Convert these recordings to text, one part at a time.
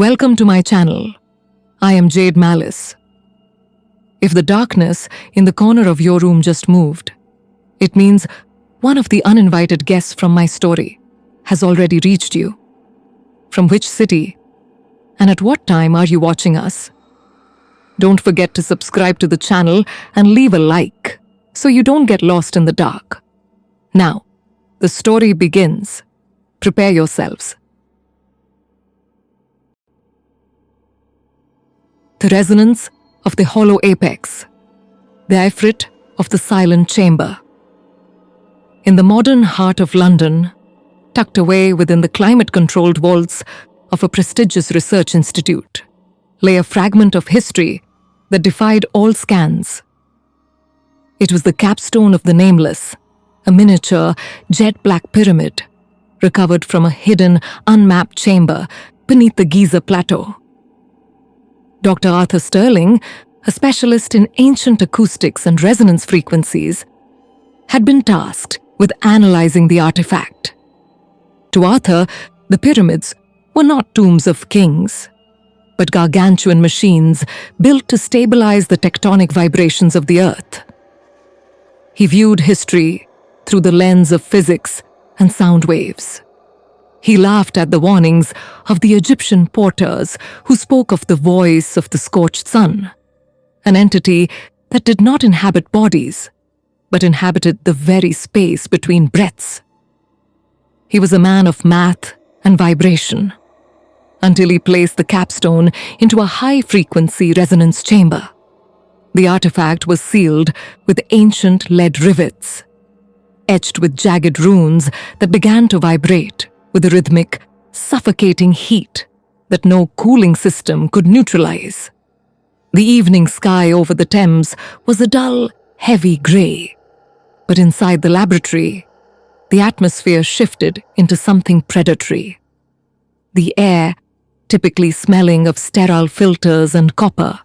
Welcome to my channel. I am Jade Malice. If the darkness in the corner of your room just moved, it means one of the uninvited guests from my story has already reached you. From which city and at what time are you watching us? Don't forget to subscribe to the channel and leave a like so you don't get lost in the dark. Now, the story begins. Prepare yourselves. The resonance of the hollow apex, the Ifrit of the silent chamber. In the modern heart of London, tucked away within the climate-controlled vaults of a prestigious research institute, lay a fragment of history that defied all scans. It was the capstone of the nameless, a miniature jet-black pyramid recovered from a hidden, unmapped chamber beneath the Giza Plateau. Dr. Arthur Sterling, a specialist in ancient acoustics and resonance frequencies, had been tasked with analyzing the artifact. To Arthur, the pyramids were not tombs of kings, but gargantuan machines built to stabilize the tectonic vibrations of the earth. He viewed history through the lens of physics and sound waves. He laughed at the warnings of the Egyptian porters who spoke of the voice of the scorched sun, an entity that did not inhabit bodies, but inhabited the very space between breaths. He was a man of math and vibration, until he placed the capstone into a high-frequency resonance chamber. The artifact was sealed with ancient lead rivets, etched with jagged runes that began to vibrate with a rhythmic, suffocating heat that no cooling system could neutralize. The evening sky over the Thames was a dull, heavy grey, but inside the laboratory, the atmosphere shifted into something predatory. The air, typically smelling of sterile filters and copper,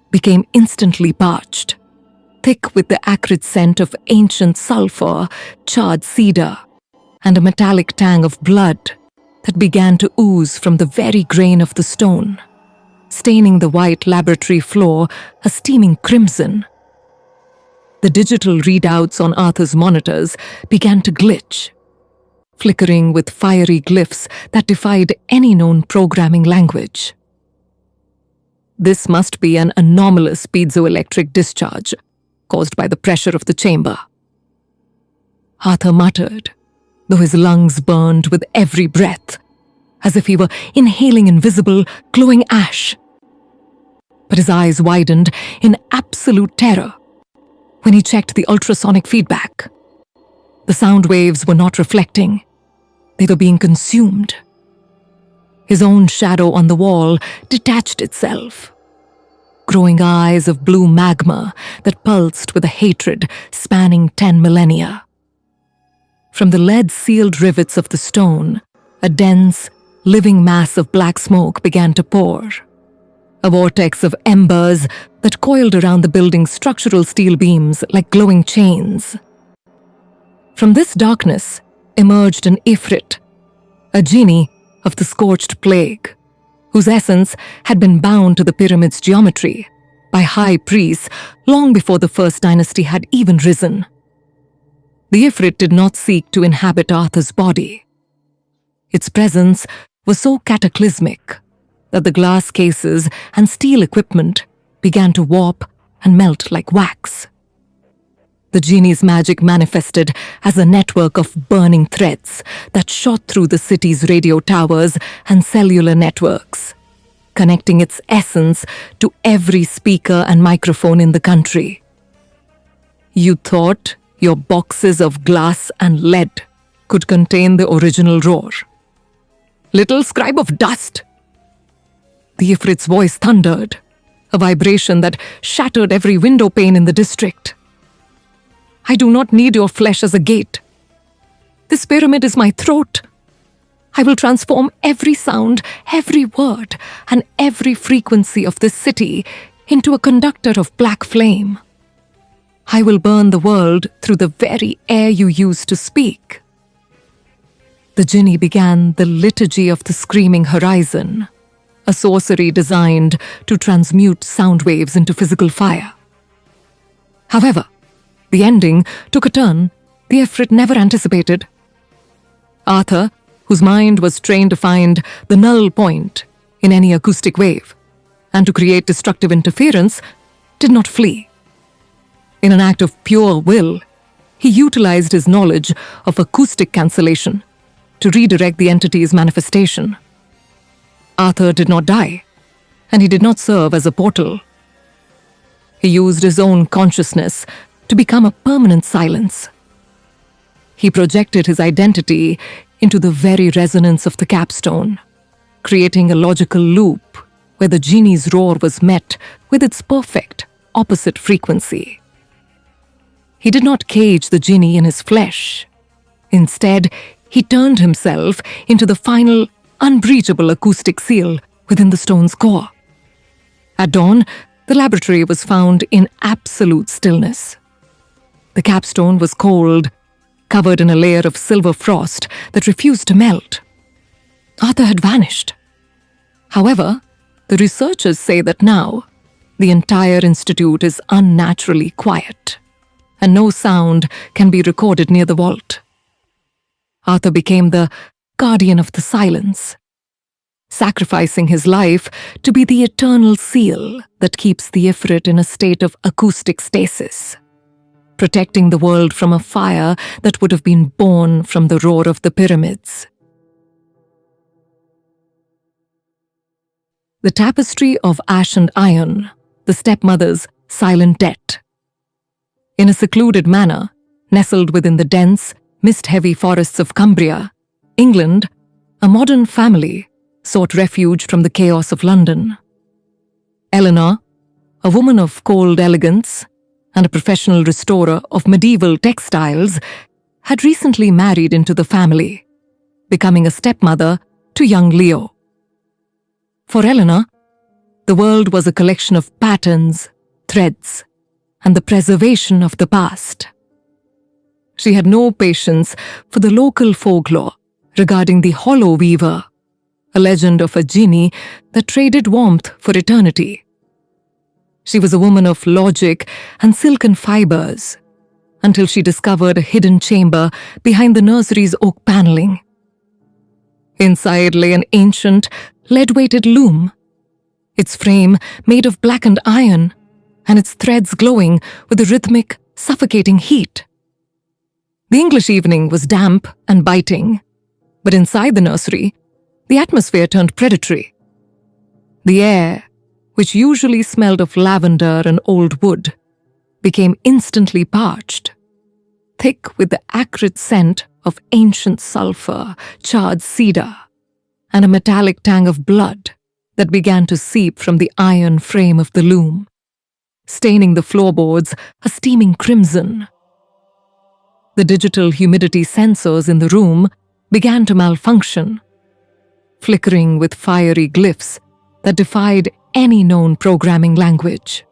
became instantly parched, thick with the acrid scent of ancient sulfur, charred cedar, and a metallic tang of blood that began to ooze from the very grain of the stone, staining the white laboratory floor a steaming crimson. The digital readouts on Arthur's monitors began to glitch, flickering with fiery glyphs that defied any known programming language. This must be an anomalous piezoelectric discharge caused by the pressure of the chamber, Arthur muttered, though his lungs burned with every breath, as if he were inhaling invisible, glowing ash. But his eyes widened in absolute terror when he checked the ultrasonic feedback. The sound waves were not reflecting. They were being consumed. His own shadow on the wall detached itself, growing eyes of blue magma that pulsed with a hatred spanning 10 millennia. From the lead-sealed rivets of the stone, a dense, living mass of black smoke began to pour, a vortex of embers that coiled around the building's structural steel beams like glowing chains. From this darkness emerged an Ifrit, a genie of the scorched plague, whose essence had been bound to the pyramid's geometry by high priests long before the first dynasty had even risen. The Ifrit did not seek to inhabit Arthur's body. Its presence was so cataclysmic that the glass cases and steel equipment began to warp and melt like wax. The genie's magic manifested as a network of burning threads that shot through the city's radio towers and cellular networks, connecting its essence to every speaker and microphone in the country. You thought your boxes of glass and lead could contain the original roar. Little scribe of dust! The Ifrit's voice thundered, a vibration that shattered every window pane in the district. I do not need your flesh as a gate. This pyramid is my throat. I will transform every sound, every word, and every frequency of this city into a conductor of black flame. I will burn the world through the very air you use to speak. The genie began the liturgy of the screaming horizon, a sorcery designed to transmute sound waves into physical fire. However, the ending took a turn the Ifrit never anticipated. Arthur, whose mind was trained to find the null point in any acoustic wave and to create destructive interference, did not flee. In an act of pure will, he utilized his knowledge of acoustic cancellation to redirect the entity's manifestation. Arthur did not die, and he did not serve as a portal. He used his own consciousness to become a permanent silence. He projected his identity into the very resonance of the capstone, creating a logical loop where the genie's roar was met with its perfect opposite frequency. He did not cage the genie in his flesh. Instead, he turned himself into the final, unbreachable acoustic seal within the stone's core. At dawn, the laboratory was found in absolute stillness. The capstone was cold, covered in a layer of silver frost that refused to melt. Arthur had vanished. However, the researchers say that now, the entire institute is unnaturally quiet, and no sound can be recorded near the vault. Arthur became the guardian of the silence, sacrificing his life to be the eternal seal that keeps the Ifrit in a state of acoustic stasis, protecting the world from a fire that would have been born from the roar of the pyramids. The tapestry of ash and iron, the stepmother's silent debt. In a secluded manor, nestled within the dense, mist-heavy forests of Cumbria, England, a modern family sought refuge from the chaos of London. Eleanor, a woman of cold elegance and a professional restorer of medieval textiles, had recently married into the family, becoming a stepmother to young Leo. For Eleanor, the world was a collection of patterns, threads, and the preservation of the past. She had no patience for the local folklore regarding the Hollow Weaver, a legend of a genie that traded warmth for eternity. She was a woman of logic and silken fibers until she discovered a hidden chamber behind the nursery's oak paneling. Inside lay an ancient, lead-weighted loom, its frame made of blackened iron and its threads glowing with a rhythmic, suffocating heat. The English evening was damp and biting, but inside the nursery, the atmosphere turned predatory. The air, which usually smelled of lavender and old wood, became instantly parched, thick with the acrid scent of ancient sulfur, charred cedar, and a metallic tang of blood that began to seep from the iron frame of the loom, staining the floorboards a steaming crimson. The digital humidity sensors in the room began to malfunction, flickering with fiery glyphs that defied any known programming language.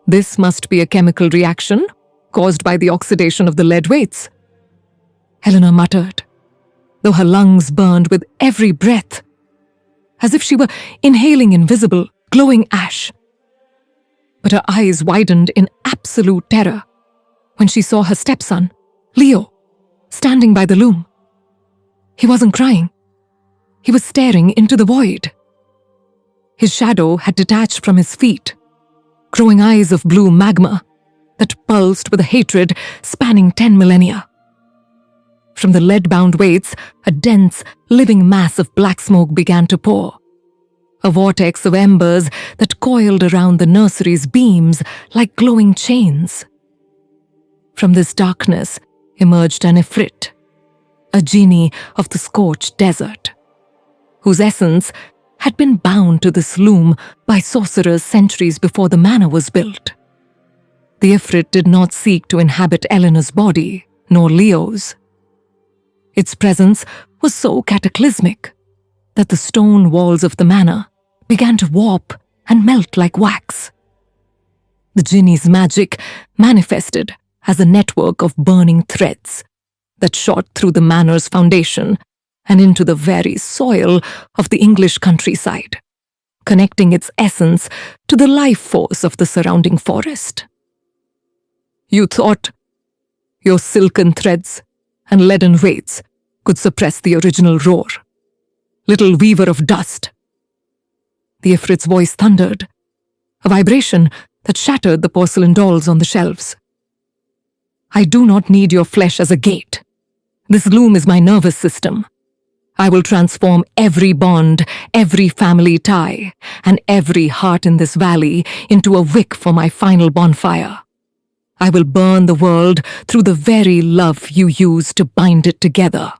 This must be a chemical reaction caused by the oxidation of the lead weights, Eleanor muttered, though her lungs burned with every breath, as if she were inhaling invisible, glowing ash. But her eyes widened in absolute terror when she saw her stepson, Leo, standing by the loom. He wasn't crying. He was staring into the void. His shadow had detached from his feet, growing eyes of blue magma that pulsed with a hatred spanning 10 millennia. From the lead-bound weights, a dense, living mass of black smoke began to pour, a vortex of embers that coiled around the nursery's beams like glowing chains. From this darkness emerged an Ifrit, a genie of the scorched desert, whose essence had been bound to this loom by sorcerers centuries before the manor was built. The Ifrit did not seek to inhabit Eleanor's body, nor Leo's. Its presence was so cataclysmic that the stone walls of the manor began to warp and melt like wax. The genie's magic manifested as a network of burning threads that shot through the manor's foundation and into the very soil of the English countryside, connecting its essence to the life force of the surrounding forest. You thought your silken threads and leaden weights could suppress the original roar. Little weaver of dust. The Ifrit's voice thundered, a vibration that shattered the porcelain dolls on the shelves. I do not need your flesh as a gate. This loom is my nervous system. I will transform every bond, every family tie, and every heart in this valley into a wick for my final bonfire. I will burn the world through the very love you use to bind it together.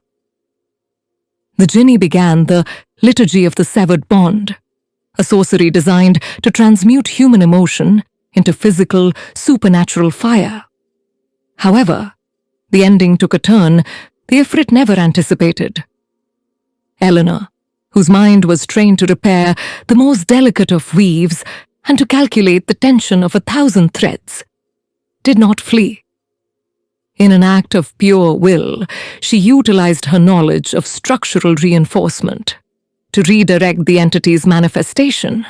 The Jinni began the Liturgy of the Severed Bond, a sorcery designed to transmute human emotion into physical, supernatural fire. However, the ending took a turn the Ifrit never anticipated. Eleanor, whose mind was trained to repair the most delicate of weaves and to calculate the tension of 1,000 threads, did not flee. In an act of pure will, she utilized her knowledge of structural reinforcement to redirect the entity's manifestation.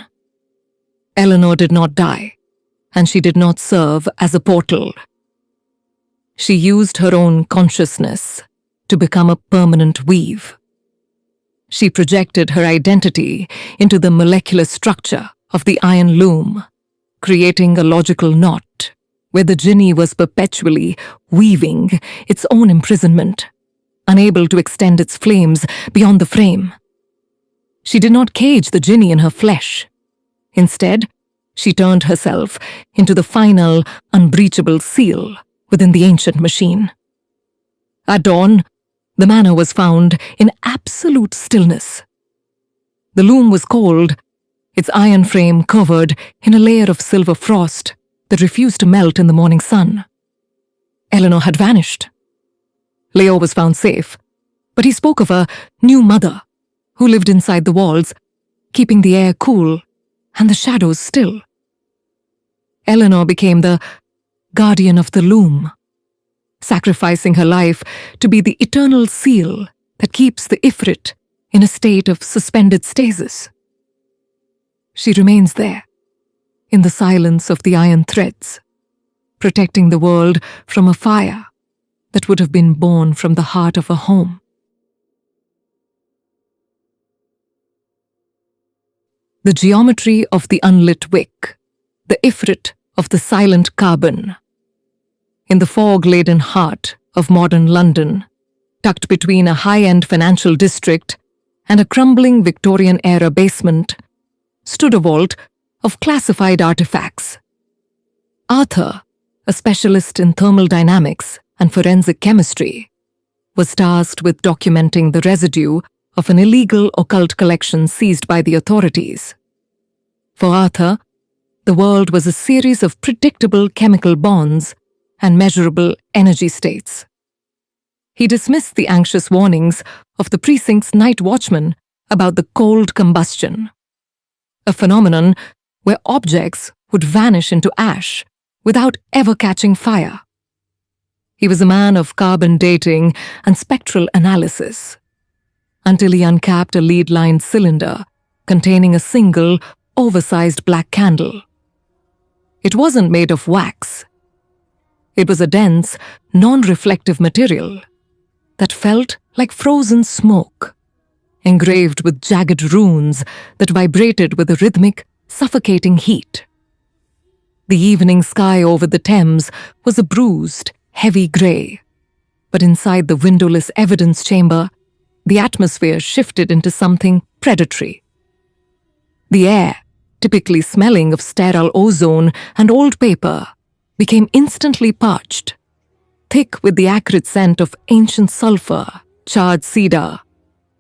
Eleanor did not die, and she did not serve as a portal. She used her own consciousness to become a permanent weave. She projected her identity into the molecular structure of the iron loom, creating a logical knot where the Jinni was perpetually weaving its own imprisonment, unable to extend its flames beyond the frame. She did not cage the Jinni in her flesh. Instead, she turned herself into the final, unbreachable seal within the ancient machine. At dawn, the manor was found in absolute stillness. The loom was cold, its iron frame covered in a layer of silver frost that refused to melt in the morning sun. Eleanor had vanished. Leo was found safe, but he spoke of a new mother who lived inside the walls, keeping the air cool and the shadows still. Eleanor became the guardian of the loom, sacrificing her life to be the eternal seal that keeps the Ifrit in a state of suspended stasis. She remains there, in the silence of the iron threads, protecting the world from a fire that would have been born from the heart of a home. The geometry of the unlit wick, the Ifrit of the silent carbon. In the fog-laden heart of modern London, tucked between a high-end financial district and a crumbling Victorian-era basement, stood a vault of classified artifacts. Arthur, a specialist in thermal dynamics and forensic chemistry, was tasked with documenting the residue of an illegal occult collection seized by the authorities. For Arthur, the world was a series of predictable chemical bonds and measurable energy states. He dismissed the anxious warnings of the precinct's night watchman about the cold combustion, a phenomenon where objects would vanish into ash without ever catching fire. He was a man of carbon dating and spectral analysis, until he uncapped a lead-lined cylinder containing a single, oversized black candle. It wasn't made of wax. It was a dense, non-reflective material that felt like frozen smoke, engraved with jagged runes that vibrated with a rhythmic, suffocating heat. The evening sky over the Thames was a bruised, heavy grey, but inside the windowless evidence chamber, the atmosphere shifted into something predatory. The air, typically smelling of sterile ozone and old paper, became instantly parched, thick with the acrid scent of ancient sulfur, charred cedar,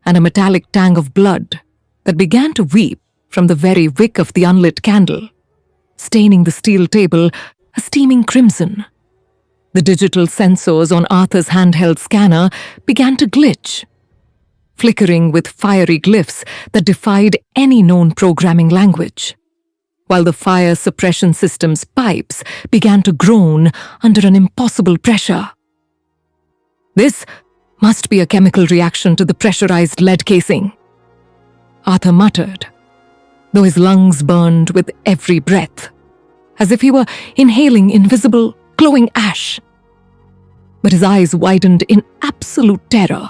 and a metallic tang of blood that began to weep from the very wick of the unlit candle, staining the steel table a steaming crimson. The digital sensors on Arthur's handheld scanner began to glitch, flickering with fiery glyphs that defied any known programming language, while the fire suppression system's pipes began to groan under an impossible pressure. This Must be a chemical reaction to the pressurized lead casing, Arthur muttered, though his lungs burned with every breath, as if he were inhaling invisible, glowing ash. But his eyes widened in absolute terror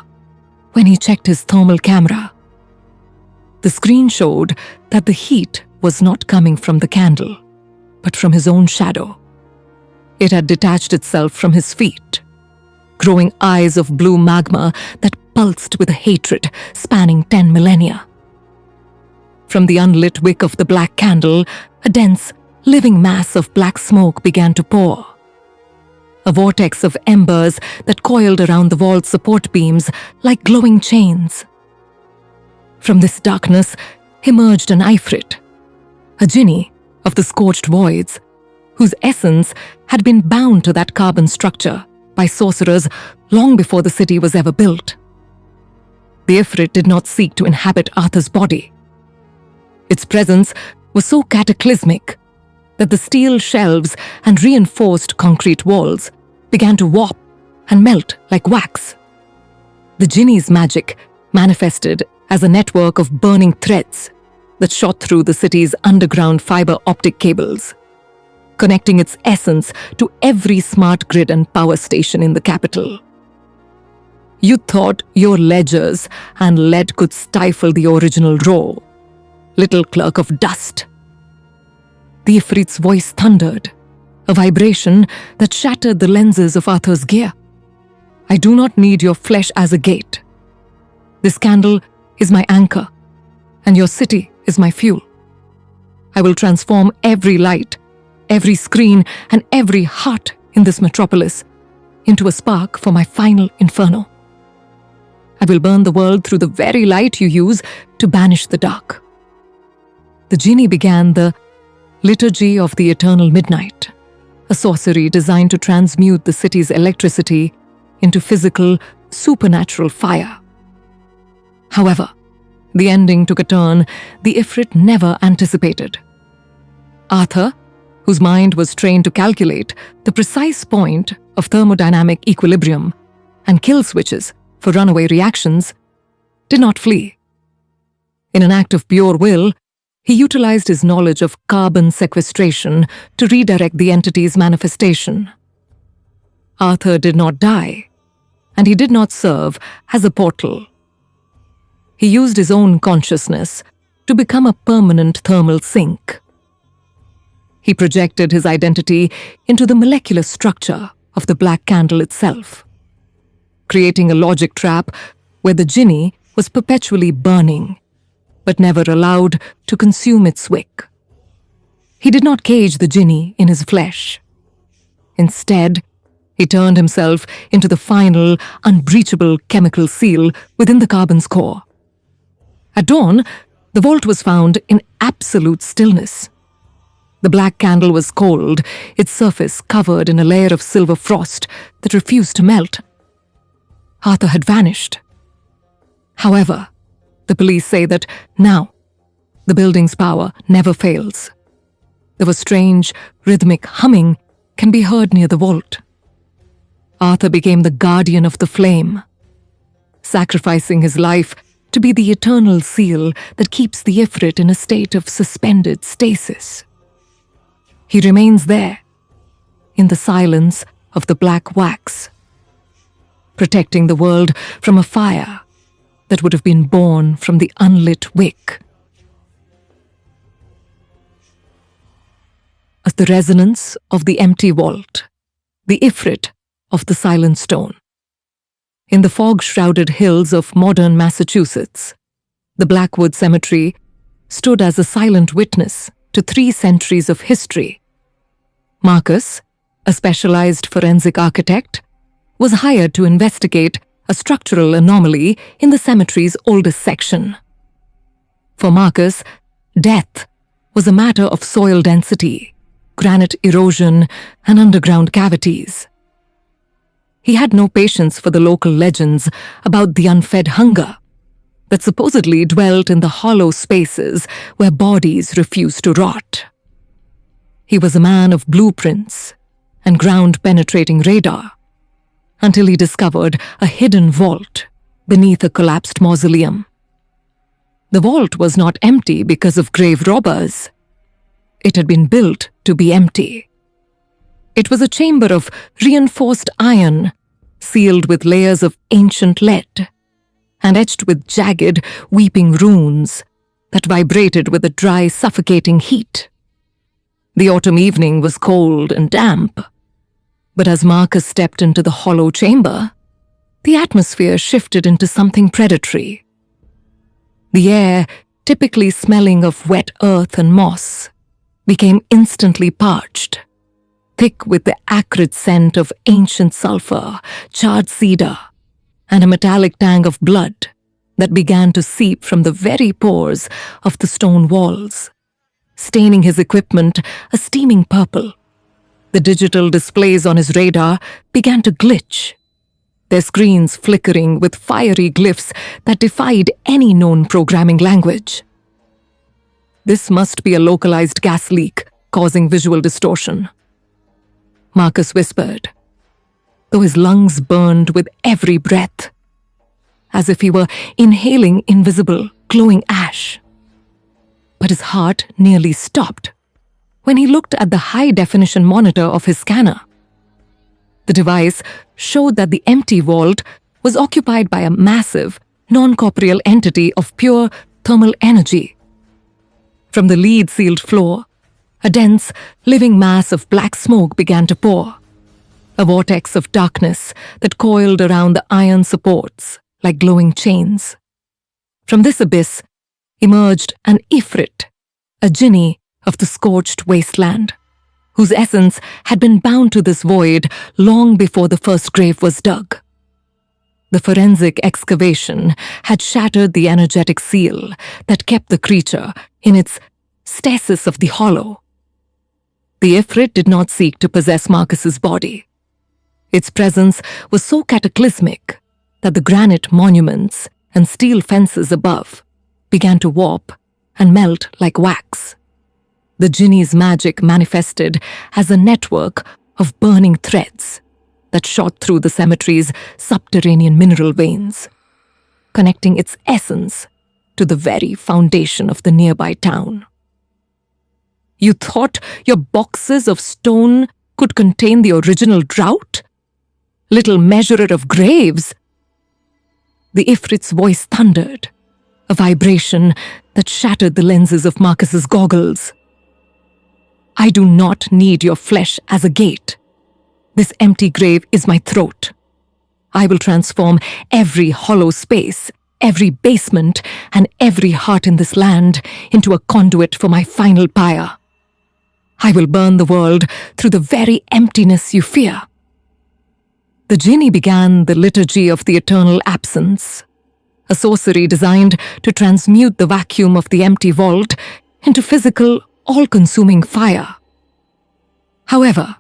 when he checked his thermal camera. The screen showed that the heat was not coming from the candle, but from his own shadow. It had detached itself from his feet, growing eyes of blue magma that pulsed with a hatred spanning 10 millennia. From the unlit wick of the black candle, a dense, living mass of black smoke began to pour. A vortex of embers that coiled around the wall's support beams like glowing chains. From this darkness emerged an Ifrit, a jinni of the scorched voids, whose essence had been bound to that carbon structure by sorcerers long before the city was ever built. The Ifrit did not seek to inhabit Arthur's body. Its presence was so cataclysmic that the steel shelves and reinforced concrete walls began to warp and melt like wax. The jinni's magic manifested as a network of burning threads that shot through the city's underground fiber optic cables, connecting its essence to every smart grid and power station in the capital. You thought your ledgers and lead could stifle the original roar, little clerk of dust. The Ifrit's voice thundered, a vibration that shattered the lenses of Arthur's gear. I do not need your flesh as a gate. This candle is my anchor, and your city is my fuel. I will transform every light, every screen, and every heart in this metropolis into a spark for my final inferno. I will burn the world through the very light you use to banish the dark. The genie began the Liturgy of the Eternal Midnight, a sorcery designed to transmute the city's electricity into physical, supernatural fire. However, the ending took a turn the Ifrit never anticipated. Arthur, whose mind was trained to calculate the precise point of thermodynamic equilibrium and kill switches for runaway reactions, did not flee. In an act of pure will, he utilized his knowledge of carbon sequestration to redirect the entity's manifestation. Arthur did not die, and he did not serve as a portal. He used his own consciousness to become a permanent thermal sink. He projected his identity into the molecular structure of the black candle itself, creating a logic trap where the jinni was perpetually burning, but never allowed to consume its wick. He did not cage the jinni in his flesh. Instead, he turned himself into the final, unbreachable chemical seal within the carbon's core. At dawn, the vault was found in absolute stillness. The black candle was cold, its surface covered in a layer of silver frost that refused to melt. Arthur had vanished. However, the police say that now, the building's power never fails. There was strange, rhythmic humming can be heard near the vault. Arthur became the guardian of the flame, sacrificing his life to be the eternal seal that keeps the Ifrit in a state of suspended stasis. He remains there, in the silence of the black wax, protecting the world from a fire that would have been born from the unlit wick. As the resonance of the empty vault, the Ifrit of the silent stone. In the fog-shrouded hills of modern Massachusetts, the Blackwood Cemetery stood as a silent witness to 3 centuries of history. Marcus, a specialized forensic architect, was hired to investigate a structural anomaly in the cemetery's oldest section. For Marcus, death was a matter of soil density, granite erosion, and underground cavities. He had no patience for the local legends about the unfed hunger that supposedly dwelt in the hollow spaces where bodies refused to rot. He was a man of blueprints and ground-penetrating radar. until he discovered a hidden vault beneath a collapsed mausoleum. The vault was not empty because of grave robbers. It had been built to be empty. It was a chamber of reinforced iron, sealed with layers of ancient lead, and etched with jagged, weeping runes that vibrated with a dry, suffocating heat. The autumn evening was cold and damp, but as Marcus stepped into the hollow chamber, the atmosphere shifted into something predatory. The air, typically smelling of wet earth and moss, became instantly parched, thick with the acrid scent of ancient sulfur, charred cedar, and a metallic tang of blood that began to seep from the very pores of the stone walls, staining his equipment a steaming purple. The digital displays on his radar began to glitch, their screens flickering with fiery glyphs that defied any known programming language. This must be a localized gas leak causing visual distortion, Marcus whispered, though his lungs burned with every breath, as if he were inhaling invisible, glowing ash. But his heart nearly stopped when he looked at the high-definition monitor of his scanner. The device showed that the empty vault was occupied by a massive, non-corporeal entity of pure thermal energy. From the lead-sealed floor, a dense, living mass of black smoke began to pour, a vortex of darkness that coiled around the iron supports like glowing chains. From this abyss emerged an Ifrit, a jinni of the scorched wasteland, whose essence had been bound to this void long before the first grave was dug. The forensic excavation had shattered the energetic seal that kept the creature in its stasis of the hollow. The Ifrit did not seek to possess Marcus's body. Its presence was so cataclysmic that the granite monuments and steel fences above began to warp and melt like wax. The jinni's magic manifested as a network of burning threads that shot through the cemetery's subterranean mineral veins, connecting its essence to the very foundation of the nearby town. You thought your boxes of stone could contain the original drought? Little measurer of graves! The Ifrit's voice thundered, a vibration that shattered the lenses of Marcus's goggles. I do not need your flesh as a gate. This empty grave is my throat. I will transform every hollow space, every basement, and every heart in this land into a conduit for my final pyre. I will burn the world through the very emptiness you fear. The jinni began the liturgy of the eternal absence, a sorcery designed to transmute the vacuum of the empty vault into physical, all-consuming fire. However,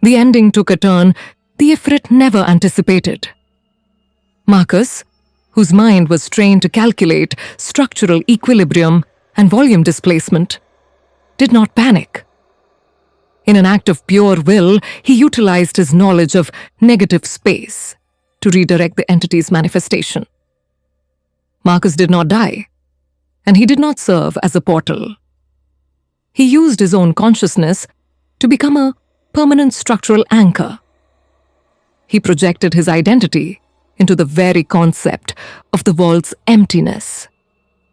the ending took a turn the Ifrit never anticipated. Marcus, whose mind was trained to calculate structural equilibrium and volume displacement, did not panic. In an act of pure will, he utilized his knowledge of negative space to redirect the entity's manifestation. Marcus did not die, and he did not serve as a portal. He used his own consciousness to become a permanent structural anchor. He projected his identity into the very concept of the vault's emptiness,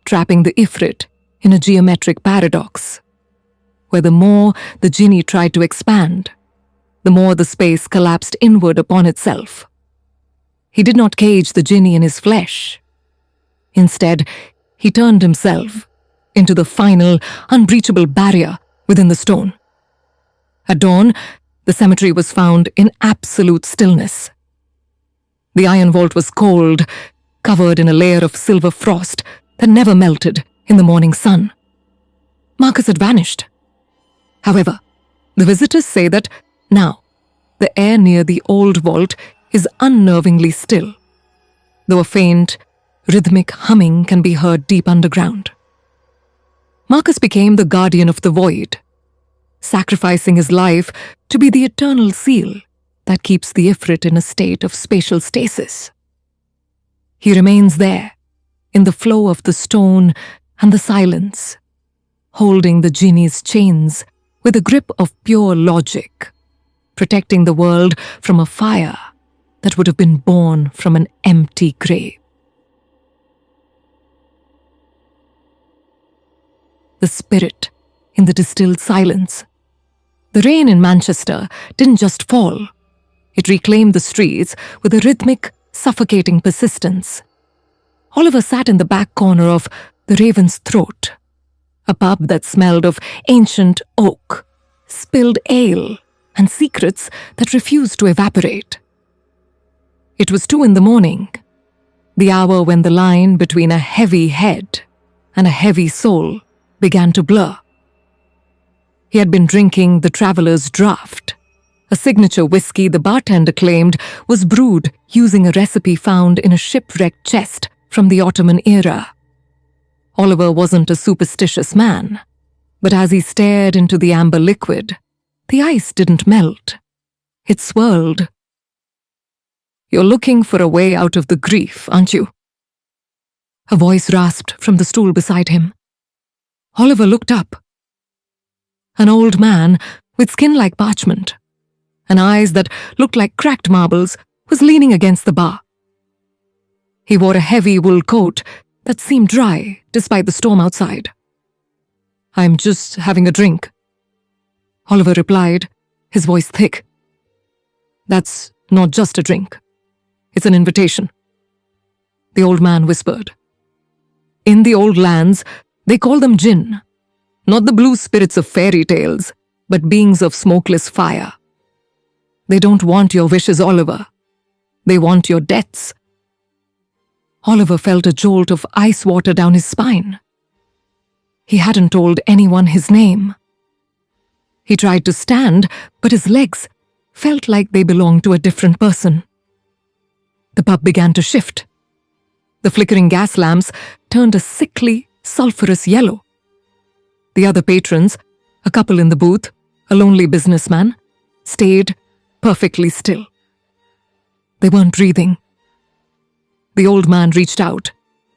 trapping the Ifrit in a geometric paradox, where the more the jinni tried to expand, the more the space collapsed inward upon itself. He did not cage the jinni in his flesh. Instead, he turned himself into the final, unbreachable barrier within the stone. At dawn, the cemetery was found in absolute stillness. The iron vault was cold, covered in a layer of silver frost that never melted in the morning sun. Marcus had vanished. However, the visitors say that now the air near the old vault is unnervingly still, though a faint, rhythmic humming can be heard deep underground. Marcus became the guardian of the void, sacrificing his life to be the eternal seal that keeps the Ifrit in a state of spatial stasis. He remains there, in the flow of the stone and the silence, holding the genie's chains with a grip of pure logic, protecting the world from a fire that would have been born from an empty grave. The spirit in the distilled silence. The rain in Manchester didn't just fall. It reclaimed the streets with a rhythmic, suffocating persistence. Oliver sat in the back corner of the Raven's Throat, a pub that smelled of ancient oak, spilled ale, and secrets that refused to evaporate. It was 2 a.m, the hour when the line between a heavy head and a heavy soul began to blur. He had been drinking the Traveller's Draft, a signature whiskey the bartender claimed was brewed using a recipe found in a shipwrecked chest from the Ottoman era. Oliver wasn't a superstitious man, but as he stared into the amber liquid, the ice didn't melt. It swirled. "You're looking for a way out of the grief, aren't you?" A voice rasped from the stool beside him. Oliver looked up. An old man with skin like parchment and eyes that looked like cracked marbles was leaning against the bar. He wore a heavy wool coat that seemed dry despite the storm outside. "I'm just having a drink," Oliver replied, his voice thick. "That's not just a drink. It's an invitation," the old man whispered. "In the old lands, they call them jinn, not the blue spirits of fairy tales, but beings of smokeless fire. They don't want your wishes, Oliver. They want your debts." Oliver felt a jolt of ice water down his spine. He hadn't told anyone his name. He tried to stand, but his legs felt like they belonged to a different person. The pub began to shift. The flickering gas lamps turned a sickly, sulphurous yellow. The other patrons, a couple in the booth, a lonely businessman, stayed perfectly still. They weren't breathing. The old man reached out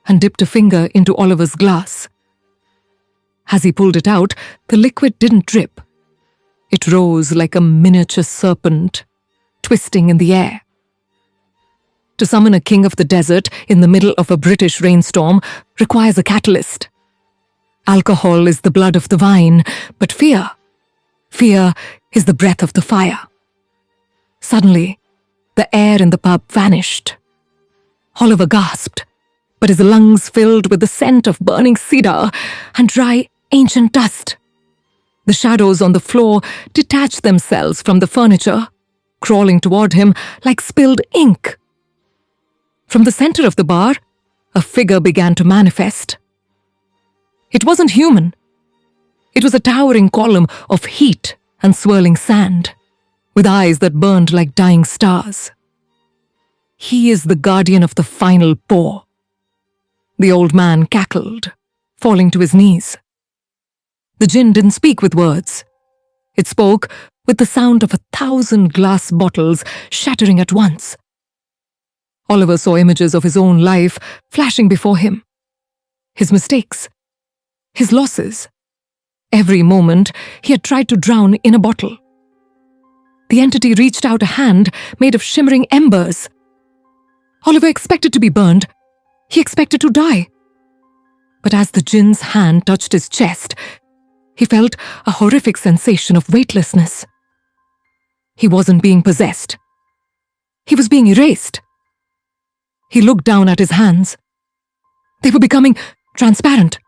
and dipped a finger into Oliver's glass. As he pulled it out, the liquid didn't drip. It rose like a miniature serpent, twisting in the air. To summon a king of the desert in the middle of a British rainstorm requires a catalyst. Alcohol is the blood of the vine, but fear is the breath of the fire. Suddenly, the air in the pub vanished. Oliver gasped, but his lungs filled with the scent of burning cedar and dry, ancient dust. The shadows on the floor detached themselves from the furniture, crawling toward him like spilled ink. From the center of the bar, a figure began to manifest. It wasn't human. It was a towering column of heat and swirling sand, with eyes that burned like dying stars. "He is the guardian of the final pour," the old man cackled, falling to his knees. The jinn didn't speak with words. It spoke with the sound of 1,000 glass bottles shattering at once. Oliver saw images of his own life flashing before him. His mistakes, his losses. Every moment he had tried to drown in a bottle. The entity reached out a hand made of shimmering embers. Oliver expected to be burned. He expected to die. But as the jinn's hand touched his chest, he felt a horrific sensation of weightlessness. He wasn't being possessed. He was being erased. He looked down at his hands. They were becoming transparent,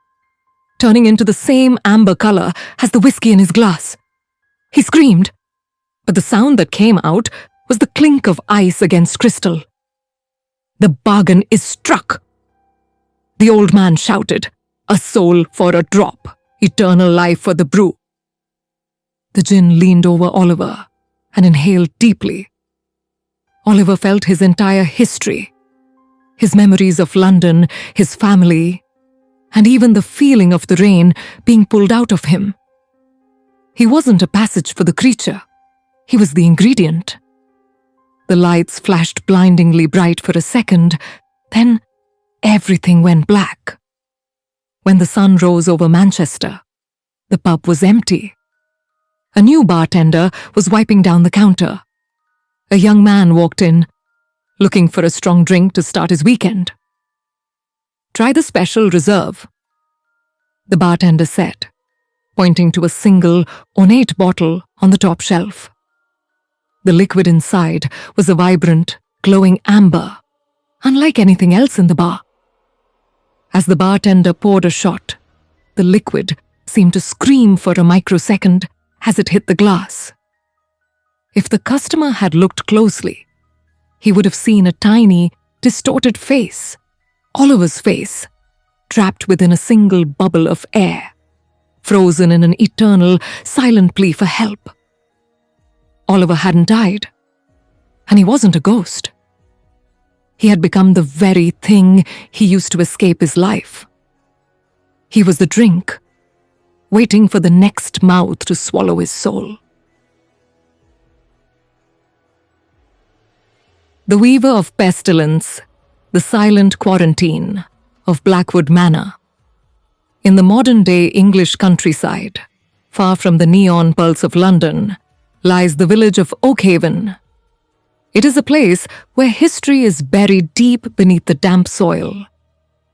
turning into the same amber color as the whiskey in his glass. He screamed, but the sound that came out was the clink of ice against crystal. "The bargain is struck," the old man shouted. "A soul for a drop, eternal life for the brew." The jinn leaned over Oliver and inhaled deeply. Oliver felt his entire history, his memories of London, his family, and even the feeling of the rain being pulled out of him. He wasn't a passage for the creature. He was the ingredient. The lights flashed blindingly bright for a second, then everything went black. When the sun rose over Manchester, the pub was empty. A new bartender was wiping down the counter. A young man walked in, looking for a strong drink to start his weekend. "Try the special reserve," the bartender said, pointing to a single, ornate bottle on the top shelf. The liquid inside was a vibrant, glowing amber, unlike anything else in the bar. As the bartender poured a shot, the liquid seemed to scream for a microsecond as it hit the glass. If the customer had looked closely, he would have seen a tiny, distorted face, Oliver's face, trapped within a single bubble of air, frozen in an eternal, silent plea for help. Oliver hadn't died, and he wasn't a ghost. He had become the very thing he used to escape his life. He was the drink, waiting for the next mouth to swallow his soul. The weaver of pestilence, the silent quarantine of Blackwood Manor. In the modern-day English countryside, far from the neon pulse of London, lies the village of Oakhaven. It is a place where history is buried deep beneath the damp soil,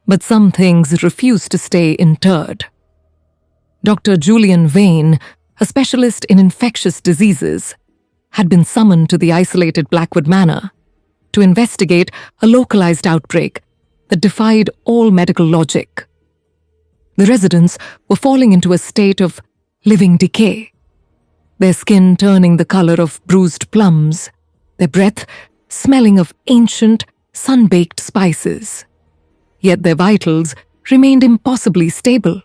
but some things refuse to stay interred. Dr. Julian Vane, a specialist in infectious diseases, had been summoned to the isolated Blackwood Manor to investigate a localized outbreak that defied all medical logic. The residents were falling into a state of living decay, their skin turning the color of bruised plums, their breath smelling of ancient, sun-baked spices. Yet their vitals remained impossibly stable.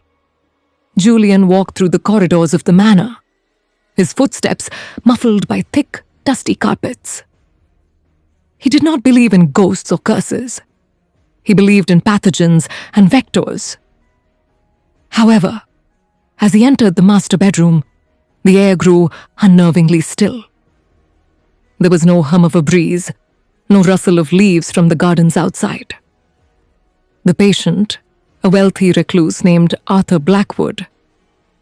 Julian walked through the corridors of the manor, his footsteps muffled by thick, dusty carpets. He did not believe in ghosts or curses. He believed in pathogens and vectors. However, as he entered the master bedroom, the air grew unnervingly still. There was no hum of a breeze, no rustle of leaves from the gardens outside. The patient, a wealthy recluse named Arthur Blackwood,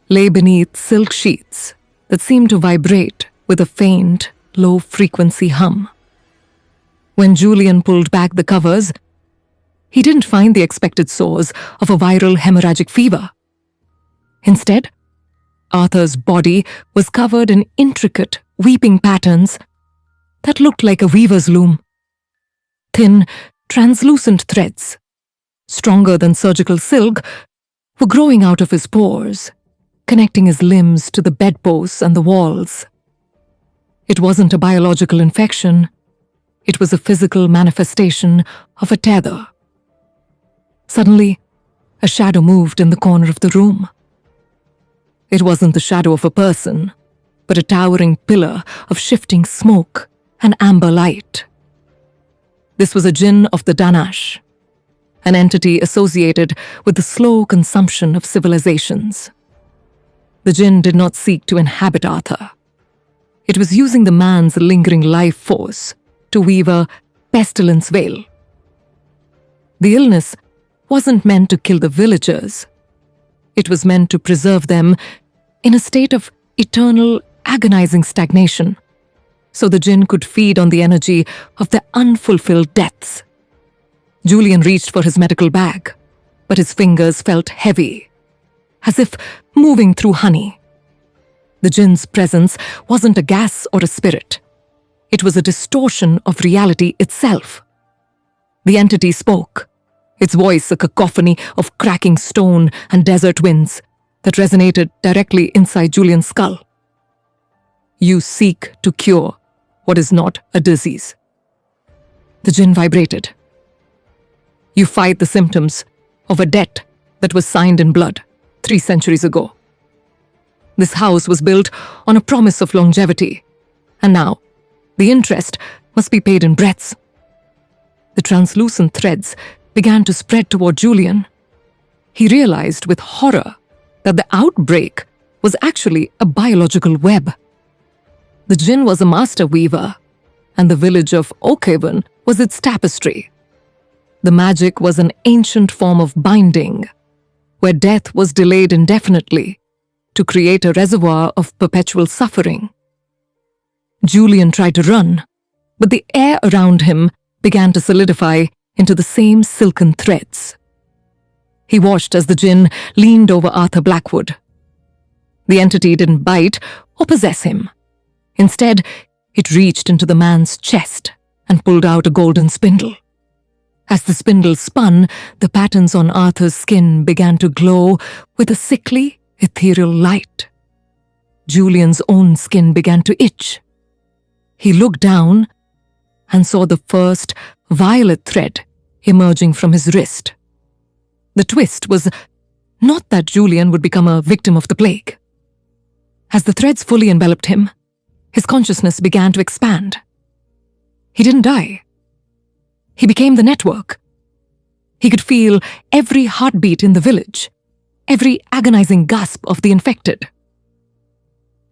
lay beneath silk sheets that seemed to vibrate with a faint, low-frequency hum. When Julian pulled back the covers, he didn't find the expected source of a viral hemorrhagic fever. Instead, Arthur's body was covered in intricate, weeping patterns that looked like a weaver's loom. Thin, translucent threads, stronger than surgical silk, were growing out of his pores, connecting his limbs to the bedposts and the walls. It wasn't a biological infection. It was a physical manifestation of a tether. Suddenly, a shadow moved in the corner of the room. It wasn't the shadow of a person, but a towering pillar of shifting smoke and amber light. This was a jinn of the Danash, an entity associated with the slow consumption of civilizations. The jinn did not seek to inhabit Arthur. It was using the man's lingering life force to weave a pestilence veil. The illness wasn't meant to kill the villagers. It was meant to preserve them in a state of eternal, agonizing stagnation, so the jinn could feed on the energy of their unfulfilled deaths. Julian reached for his medical bag, but his fingers felt heavy, as if moving through honey. The jinn's presence wasn't a gas or a spirit. It was a distortion of reality itself. The entity spoke, its voice a cacophony of cracking stone and desert winds that resonated directly inside Julian's skull. You seek to cure what is not a disease. The jinn vibrated. You fight the symptoms of a debt that was signed in blood 3 centuries ago. This house was built on a promise of longevity, and now the interest must be paid in breaths. The translucent threads began to spread toward Julian. He realized with horror that the outbreak was actually a biological web. The jinn was a master weaver, and the village of Oakhaven was its tapestry. The magic was an ancient form of binding, where death was delayed indefinitely to create a reservoir of perpetual suffering. Julian tried to run, but the air around him began to solidify into the same silken threads. He watched as the djinn leaned over Arthur Blackwood. The entity didn't bite or possess him. Instead, it reached into the man's chest and pulled out a golden spindle. As the spindle spun, the patterns on Arthur's skin began to glow with a sickly, ethereal light. Julian's own skin began to itch. He looked down and saw the first violet thread emerging from his wrist. The twist was not that Julian would become a victim of the plague. As the threads fully enveloped him, his consciousness began to expand. He didn't die. He became the network. He could feel every heartbeat in the village, every agonizing gasp of the infected.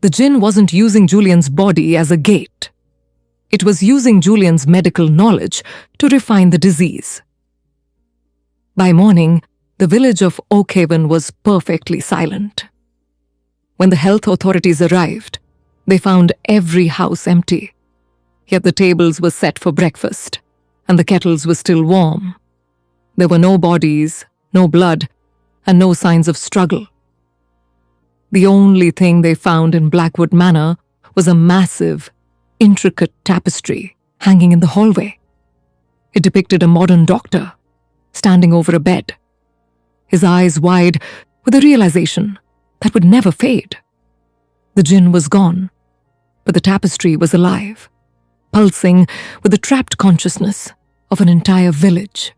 The djinn wasn't using Julian's body as a gate. It was using Julian's medical knowledge to refine the disease. By morning, the village of Oakhaven was perfectly silent. When the health authorities arrived, they found every house empty. Yet the tables were set for breakfast, and the kettles were still warm. There were no bodies, no blood, and no signs of struggle. The only thing they found in Blackwood Manor was a massive, intricate tapestry hanging in the hallway. It depicted a modern doctor standing over a bed, his eyes wide with a realization that would never fade. The djinn was gone, but the tapestry was alive, pulsing with the trapped consciousness of an entire village,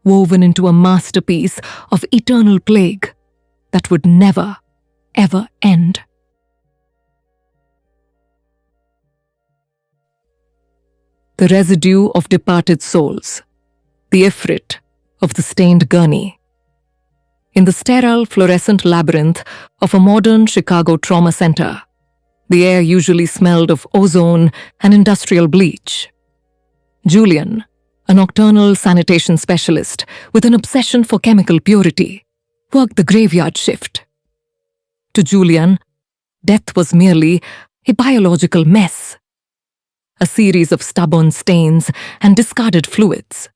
woven into a masterpiece of eternal plague that would never, ever end. The residue of departed souls, the Ifrit of the stained gurney. In the sterile fluorescent labyrinth of a modern Chicago trauma center, the air usually smelled of ozone and industrial bleach. Julian, a nocturnal sanitation specialist with an obsession for chemical purity, worked the graveyard shift. To Julian, death was merely a biological mess, a series of stubborn stains and discarded fluids.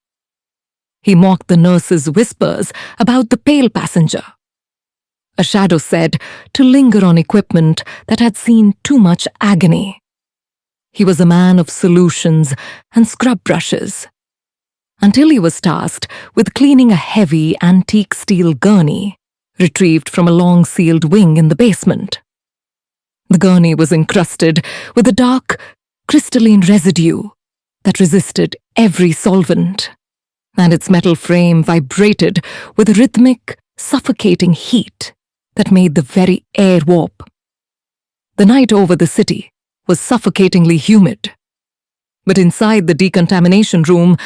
He mocked the nurse's whispers about the pale passenger. A shadow said to linger on equipment that had seen too much agony. He was a man of solutions and scrub brushes, until he was tasked with cleaning a heavy antique steel gurney retrieved from a long-sealed wing in the basement. The gurney was encrusted with a dark, crystalline residue that resisted every solvent, and its metal frame vibrated with a rhythmic, suffocating heat that made the very air warp. The night over the city was suffocatingly humid, but inside the decontamination room,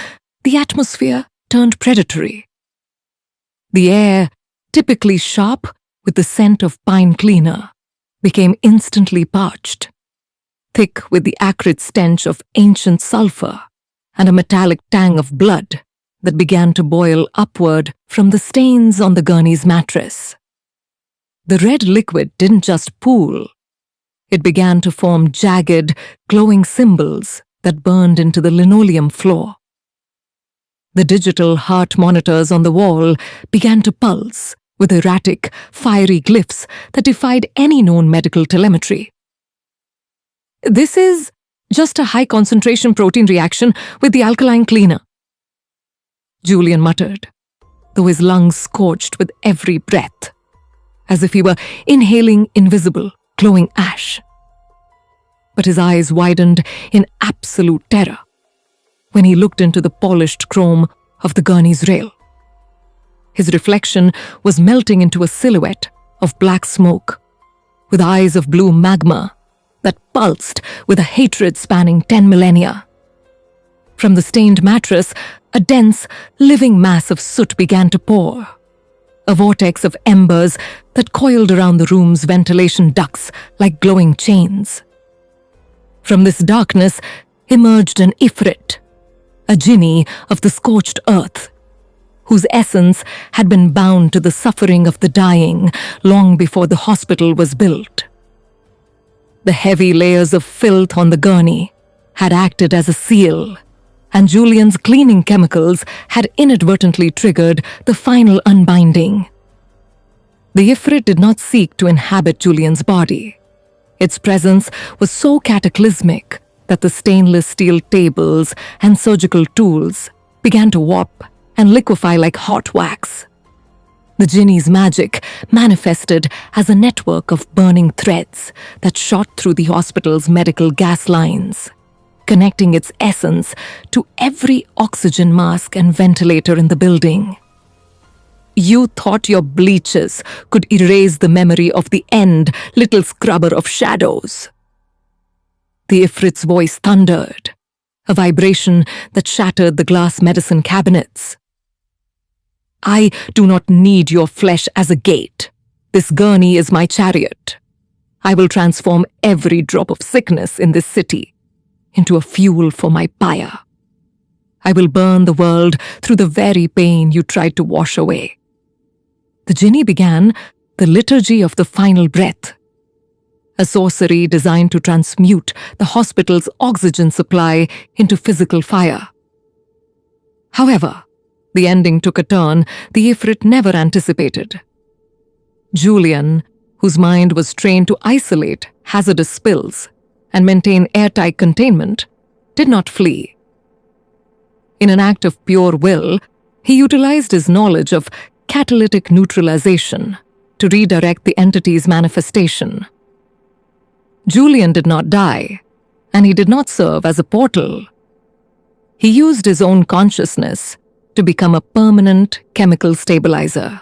the atmosphere turned predatory. The air, typically sharp with the scent of pine cleaner, became instantly parched, thick with the acrid stench of ancient sulfur and a metallic tang of blood that began to boil upward from the stains on the gurney's mattress. The red liquid didn't just pool. It began to form jagged, glowing symbols that burned into the linoleum floor. The digital heart monitors on the wall began to pulse with erratic, fiery glyphs that defied any known medical telemetry. "This is just a high-concentration protein reaction with the alkaline cleaner," Julian muttered, though his lungs scorched with every breath, as if he were inhaling invisible, glowing ash. But his eyes widened in absolute terror when he looked into the polished chrome of the gurney's rail. His reflection was melting into a silhouette of black smoke, with eyes of blue magma that pulsed with a hatred spanning 10 millennia. From the stained mattress, a dense, living mass of soot began to pour, a vortex of embers that coiled around the room's ventilation ducts like glowing chains. From this darkness, emerged an Ifrit, a jinni of the scorched earth, whose essence had been bound to the suffering of the dying long before the hospital was built. The heavy layers of filth on the gurney had acted as a seal, and Julian's cleaning chemicals had inadvertently triggered the final unbinding. The Ifrit did not seek to inhabit Julian's body. Its presence was so cataclysmic that the stainless steel tables and surgical tools began to warp and liquefy like hot wax. The jinni's magic manifested as a network of burning threads that shot through the hospital's medical gas lines, connecting its essence to every oxygen mask and ventilator in the building. You thought your bleaches could erase the memory of the end, little scrubber of shadows. The Ifrit's voice thundered, a vibration that shattered the glass medicine cabinets. I do not need your flesh as a gate. This gurney is my chariot. I will transform every drop of sickness in this city into a fuel for my pyre. I will burn the world through the very pain you tried to wash away. The jinni began the liturgy of the final breath, a sorcery designed to transmute the hospital's oxygen supply into physical fire. However, the ending took a turn the Ifrit never anticipated. Julian, whose mind was trained to isolate hazardous spills and maintain airtight containment, did not flee. In an act of pure will, he utilized his knowledge of catalytic neutralization to redirect the entity's manifestation. Julian did not die, and he did not serve as a portal. He used his own consciousness to become a permanent chemical stabilizer.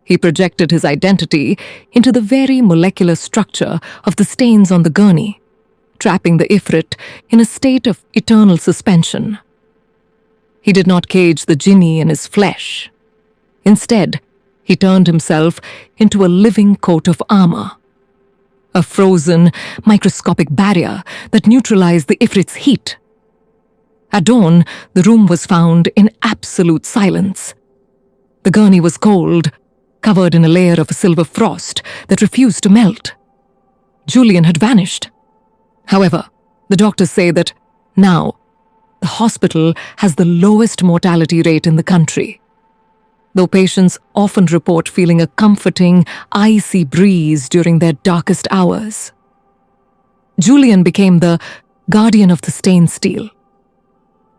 He projected his identity into the very molecular structure of the stains on the gurney, trapping the Ifrit in a state of eternal suspension. He did not cage the jinni in his flesh. Instead, he turned himself into a living coat of armor, a frozen, microscopic barrier that neutralized the Ifrit's heat. At dawn, the room was found in absolute silence. The gurney was cold, covered in a layer of silver frost that refused to melt. Julian had vanished. However, the doctors say that now the hospital has the lowest mortality rate in the country, though patients often report feeling a comforting, icy breeze during their darkest hours. Julian became the guardian of the stained steel,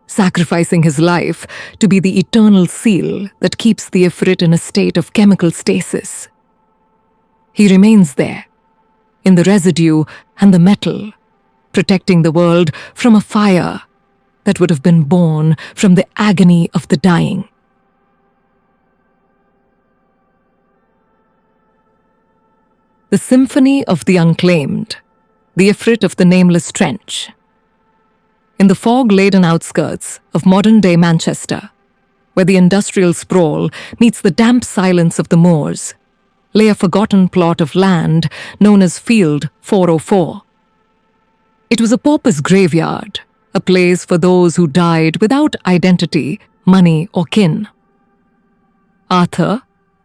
sacrificing his life to be the eternal seal that keeps the Ifrit in a state of chemical stasis. He remains there, in the residue and the metal, protecting the world from a fire that would have been born from the agony of the dying. The Symphony of the Unclaimed, the Ifrit of the Nameless Trench. In the fog-laden outskirts of modern-day Manchester, where the industrial sprawl meets the damp silence of the moors, lay a forgotten plot of land known as Field 404. It was a pauper's graveyard, a place for those who died without identity, money, or kin. Arthur,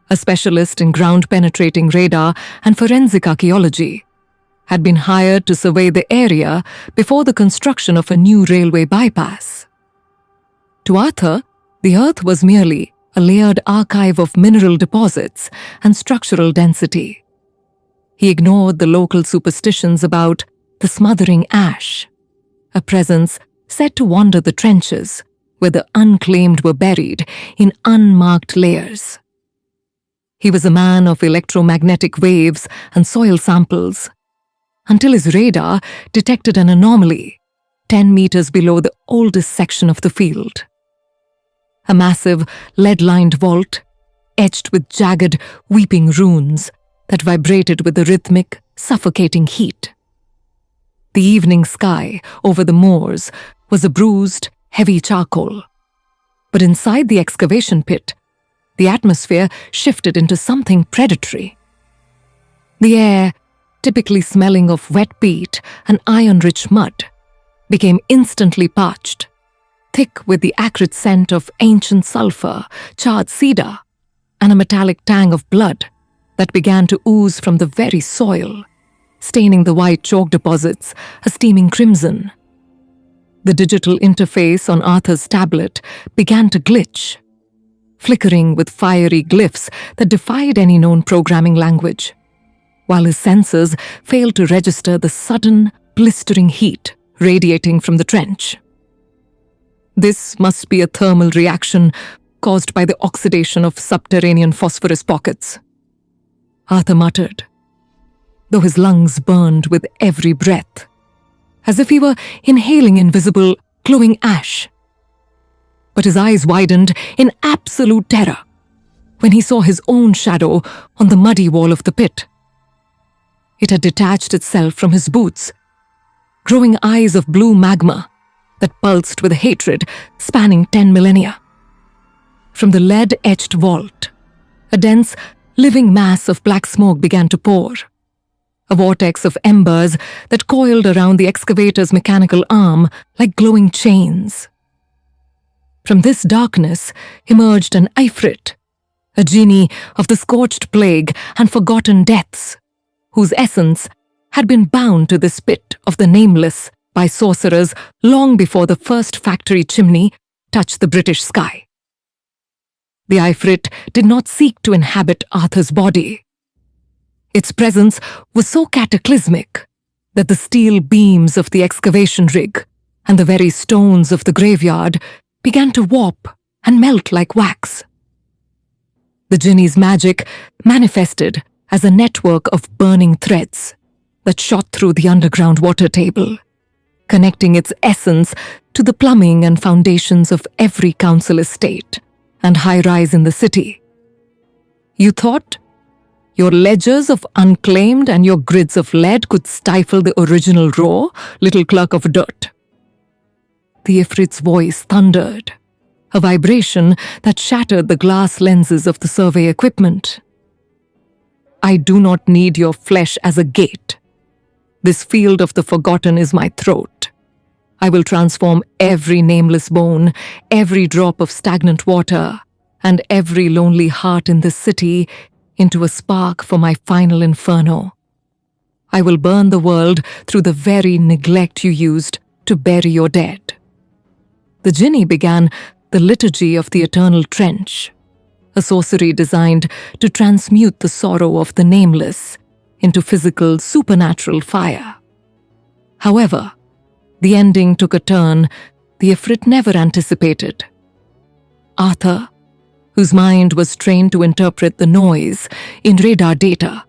a specialist in ground-penetrating radar and forensic archaeology, had been hired to survey the area before the construction of a new railway bypass. To Arthur, the earth was merely a layered archive of mineral deposits and structural density. He ignored the local superstitions about the smothering ash, a presence said to wander the trenches where the unclaimed were buried in unmarked layers. He was a man of electromagnetic waves and soil samples, until his radar detected an anomaly 10 meters below the oldest section of the field. A massive, lead-lined vault, etched with jagged, weeping runes that vibrated with the rhythmic, suffocating heat. The evening sky over the moors was a bruised, heavy charcoal. But inside the excavation pit, the atmosphere shifted into something predatory. The air, typically smelling of wet peat and iron-rich mud, became instantly parched, thick with the acrid scent of ancient sulfur, charred cedar, and a metallic tang of blood that began to ooze from the very soil, staining the white chalk deposits a steaming crimson. The digital interface on Arthur's tablet began to glitch, flickering with fiery glyphs that defied any known programming language, while his sensors failed to register the sudden, blistering heat radiating from the trench. This must be a thermal reaction caused by the oxidation of subterranean phosphorus pockets, Arthur muttered, though his lungs burned with every breath, as if he were inhaling invisible, glowing ash. But his eyes widened in absolute terror when he saw his own shadow on the muddy wall of the pit. It had detached itself from his boots, growing eyes of blue magma that pulsed with hatred spanning 10 millennia. From the lead-etched vault, a dense, living mass of black smoke began to pour, a vortex of embers that coiled around the excavator's mechanical arm like glowing chains. From this darkness emerged an Ifrit, a genie of the scorched plague and forgotten deaths, whose essence had been bound to this pit of the nameless by sorcerers long before the first factory chimney touched the British sky. The Ifrit did not seek to inhabit Arthur's body. Its presence was so cataclysmic that the steel beams of the excavation rig and the very stones of the graveyard began to warp and melt like wax. The genie's magic manifested as a network of burning threads that shot through the underground water table, connecting its essence to the plumbing and foundations of every council estate and high-rise in the city. You thought your ledgers of unclaimed and your grids of lead could stifle the original roar, little clerk of dirt. The Ifrit's voice thundered, a vibration that shattered the glass lenses of the survey equipment. I do not need your flesh as a gate. This field of the forgotten is my throat. I will transform every nameless bone, every drop of stagnant water, and every lonely heart in this city into a spark for my final inferno. I will burn the world through the very neglect you used to bury your dead. The genie began the liturgy of the eternal trench, a sorcery designed to transmute the sorrow of the nameless into physical, supernatural fire. However, the ending took a turn the Ifrit never anticipated. Arthur, whose mind was trained to interpret the noise in radar data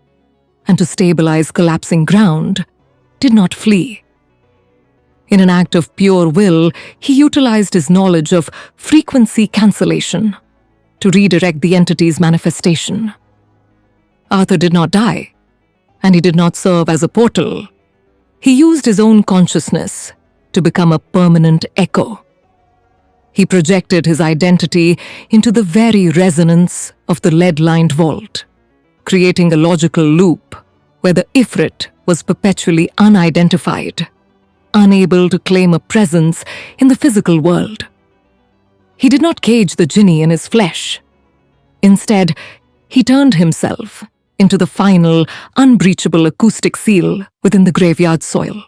and to stabilize collapsing ground, did not flee. In an act of pure will, he utilized his knowledge of frequency cancellation to redirect the entity's manifestation. Arthur did not die, and he did not serve as a portal. He used his own consciousness to become a permanent echo. He projected his identity into the very resonance of the lead-lined vault, creating a logical loop where the Ifrit was perpetually unidentified, unable to claim a presence in the physical world. He did not cage the genie in his flesh. Instead, he turned himself into the final, unbreachable acoustic seal within the graveyard soil.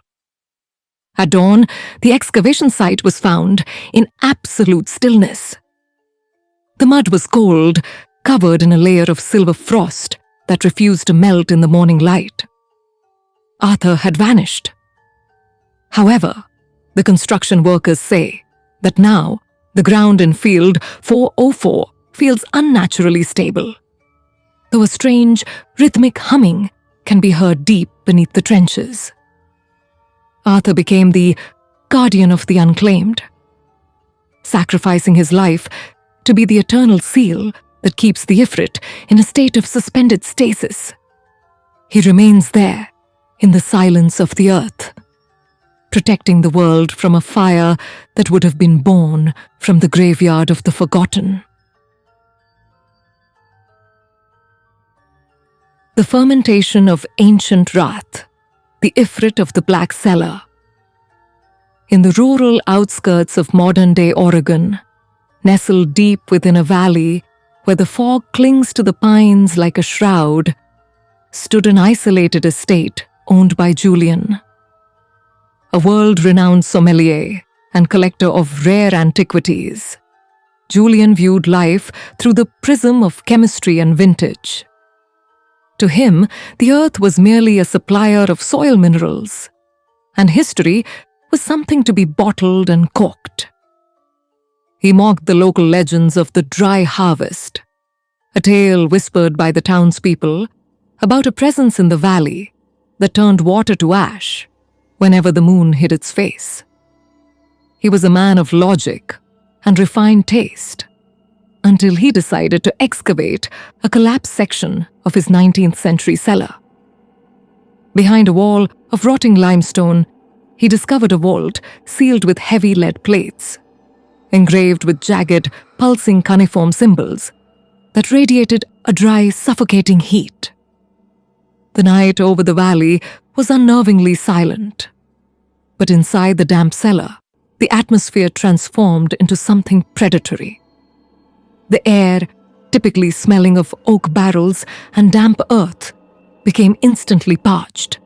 At dawn, the excavation site was found in absolute stillness. The mud was cold, covered in a layer of silver frost that refused to melt in the morning light. Arthur had vanished. However, the construction workers say that now the ground in field 404 feels unnaturally stable, though a strange, rhythmic humming can be heard deep beneath the trenches. Arthur became the guardian of the unclaimed, sacrificing his life to be the eternal seal that keeps the Ifrit in a state of suspended stasis. He remains there in the silence of the earth, protecting the world from a fire that would have been born from the graveyard of the forgotten. The fermentation of ancient wrath, the Ifrit of the Black Cellar. In the rural outskirts of modern-day Oregon, nestled deep within a valley where the fog clings to the pines like a shroud, stood an isolated estate owned by Julian. A world-renowned sommelier and collector of rare antiquities, Julian viewed life through the prism of chemistry and vintage. To him, the earth was merely a supplier of soil minerals, and history was something to be bottled and corked. He mocked the local legends of the dry harvest, a tale whispered by the townspeople about a presence in the valley that turned water to ash whenever the moon hid its face. He was a man of logic and refined taste, until he decided to excavate a collapsed section of his 19th century cellar. Behind a wall of rotting limestone, he discovered a vault sealed with heavy lead plates, engraved with jagged, pulsing cuneiform symbols that radiated a dry, suffocating heat. The night over the valley was unnervingly silent, but inside the damp cellar, the atmosphere transformed into something predatory. The air, typically smelling of oak barrels and damp earth, became instantly parched,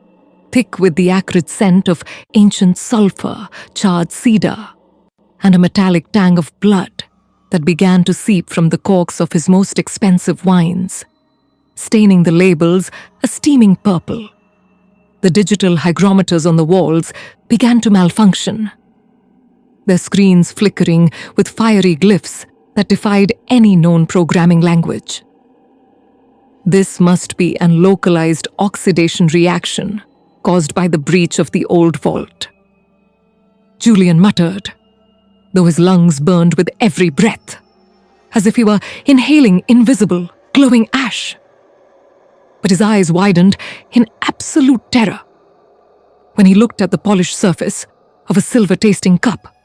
thick with the acrid scent of ancient sulfur, charred cedar, and a metallic tang of blood that began to seep from the corks of his most expensive wines, staining the labels a steaming purple. The digital hygrometers on the walls began to malfunction, their screens flickering with fiery glyphs that defied any known programming language. This must be an localized oxidation reaction caused by the breach of the old vault. Julian muttered, though his lungs burned with every breath, as if he were inhaling invisible, glowing ash. But his eyes widened in absolute terror when he looked at the polished surface of a silver-tasting cup.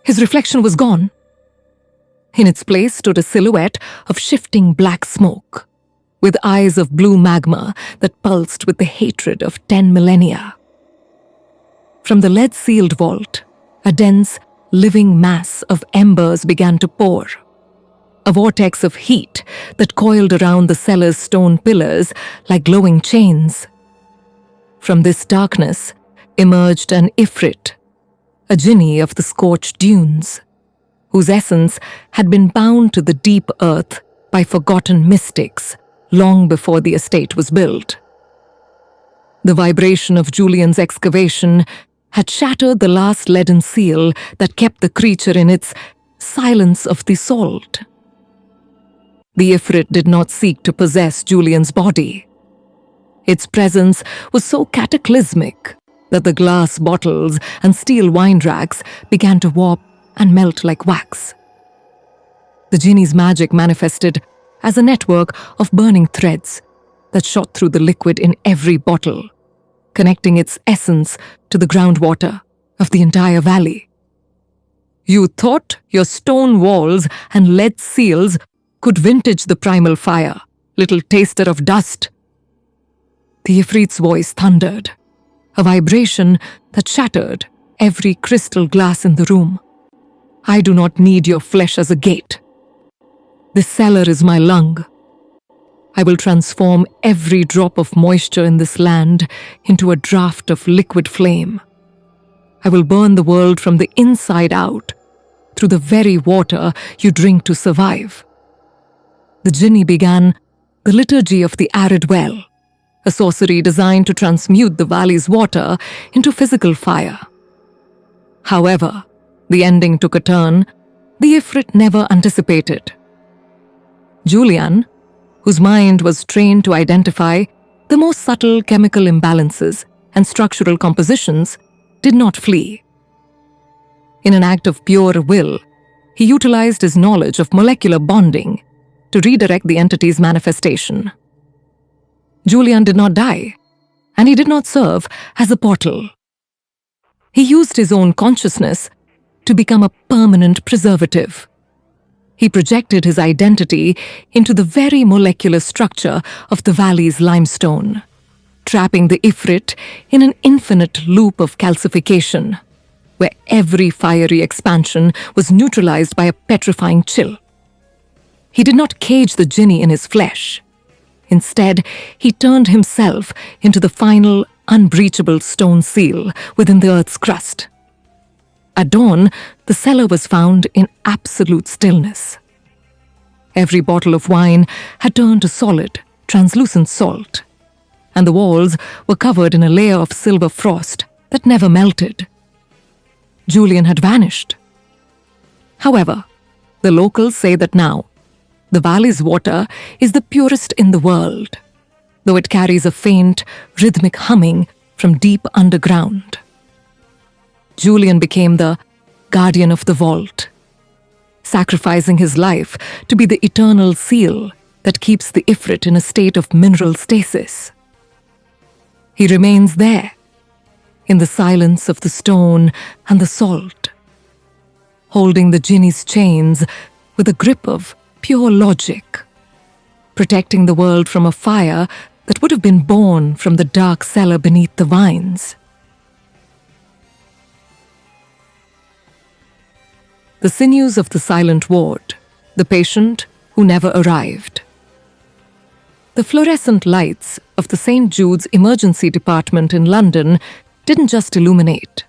His reflection was gone. In its place stood a silhouette of shifting black smoke, with eyes of blue magma that pulsed with the hatred of 10 millennia. From the lead-sealed vault, a dense, living mass of embers began to pour, a vortex of heat that coiled around the cellar's stone pillars like glowing chains. From this darkness emerged an Ifrit, a jinni of the scorched dunes, whose essence had been bound to the deep earth by forgotten mystics long before the estate was built. The vibration of Julian's excavation had shattered the last leaden seal that kept the creature in its silence of the salt. The Ifrit did not seek to possess Julian's body. Its presence was so cataclysmic that the glass bottles and steel wine racks began to warp and melt like wax. The jinni's magic manifested as a network of burning threads that shot through the liquid in every bottle, connecting its essence to the groundwater of the entire valley. You thought your stone walls and lead seals could vintage the primal fire, little taster of dust. The Ifrit's voice thundered, a vibration that shattered every crystal glass in the room. I do not need your flesh as a gate. This cellar is my lung. I will transform every drop of moisture in this land into a draught of liquid flame. I will burn the world from the inside out, through the very water you drink to survive. The jinni began the liturgy of the arid well, a sorcery designed to transmute the valley's water into physical fire. However, the ending took a turn the Ifrit never anticipated. Julian, whose mind was trained to identify the most subtle chemical imbalances and structural compositions, did not flee. In an act of pure will, he utilized his knowledge of molecular bonding to redirect the entity's manifestation. Julian did not die, and he did not serve as a portal. He used his own consciousness to become a permanent preservative. He projected his identity into the very molecular structure of the valley's limestone, trapping the Ifrit in an infinite loop of calcification, where every fiery expansion was neutralized by a petrifying chill. He did not cage the jinni in his flesh. Instead, he turned himself into the final, unbreachable stone seal within the earth's crust. At dawn, the cellar was found in absolute stillness. Every bottle of wine had turned to solid, translucent salt, and the walls were covered in a layer of silver frost that never melted. Julian had vanished. However, the locals say that now, the valley's water is the purest in the world, though it carries a faint, rhythmic humming from deep underground. Julian became the guardian of the vault, sacrificing his life to be the eternal seal that keeps the Ifrit in a state of mineral stasis. He remains there, in the silence of the stone and the salt, holding the jinni's chains with a grip of pure logic, protecting the world from a fire that would have been born from the dark cellar beneath the vines. The sinews of the silent ward, the patient who never arrived. The fluorescent lights of the St. Jude's emergency department in London didn't just illuminate,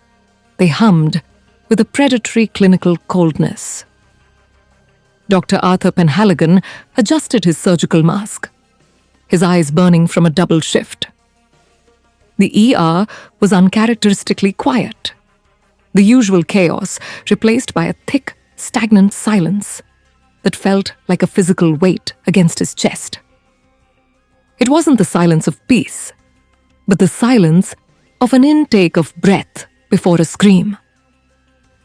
they hummed with a predatory clinical coldness. Dr. Arthur Penhaligon adjusted his surgical mask, his eyes burning from a double shift. The ER was uncharacteristically quiet, the usual chaos replaced by a thick, stagnant silence that felt like a physical weight against his chest. It wasn't the silence of peace, but the silence of an intake of breath before a scream.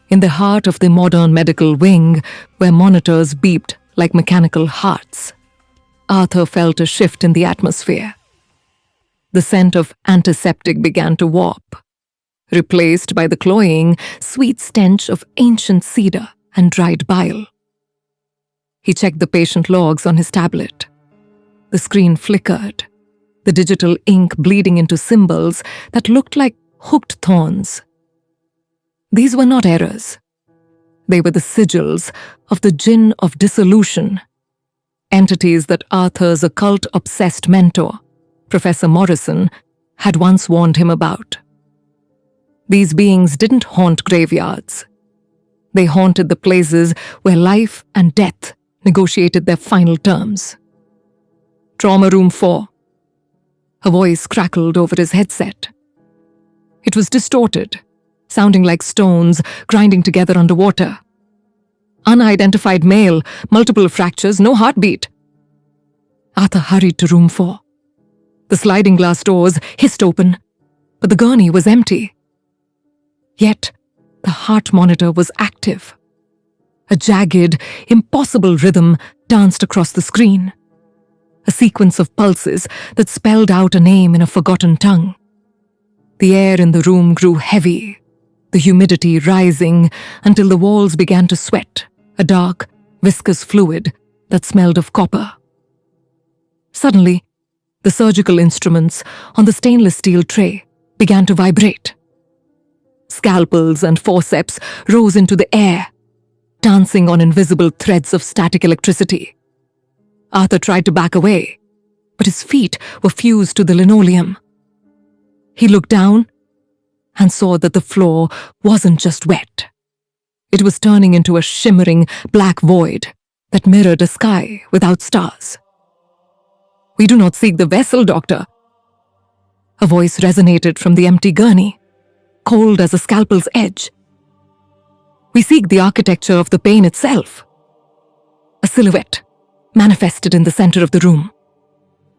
In the heart of the modern medical wing, where monitors beeped like mechanical hearts, Arthur felt a shift in the atmosphere. The scent of antiseptic began to warp, replaced by the cloying, sweet stench of ancient cedar and dried bile. He checked the patient logs on his tablet. The screen flickered, the digital ink bleeding into symbols that looked like hooked thorns. These were not errors. They were the sigils of the Jinn of Dissolution, entities that Arthur's occult-obsessed mentor, Professor Morrison, had once warned him about. These beings didn't haunt graveyards. They haunted the places where life and death negotiated their final terms. Trauma Room 4. A voice crackled over his headset. It was distorted, sounding like stones grinding together underwater. Unidentified male, multiple fractures, no heartbeat. Arthur hurried to room 4. The sliding glass doors hissed open, but the gurney was empty. Yet, the heart monitor was active. A jagged, impossible rhythm danced across the screen. A sequence of pulses that spelled out a name in a forgotten tongue. The air in the room grew heavy, the humidity rising until the walls began to sweat, a dark, viscous fluid that smelled of copper. Suddenly, the surgical instruments on the stainless steel tray began to vibrate. Scalpels and forceps rose into the air, dancing on invisible threads of static electricity. Arthur tried to back away, but his feet were fused to the linoleum. He looked down and saw that the floor wasn't just wet. It was turning into a shimmering black void that mirrored a sky without stars. "We do not seek the vessel, Doctor." A voice resonated from the empty gurney, cold as a scalpel's edge. "We seek the architecture of the pain itself." A silhouette manifested in the center of the room.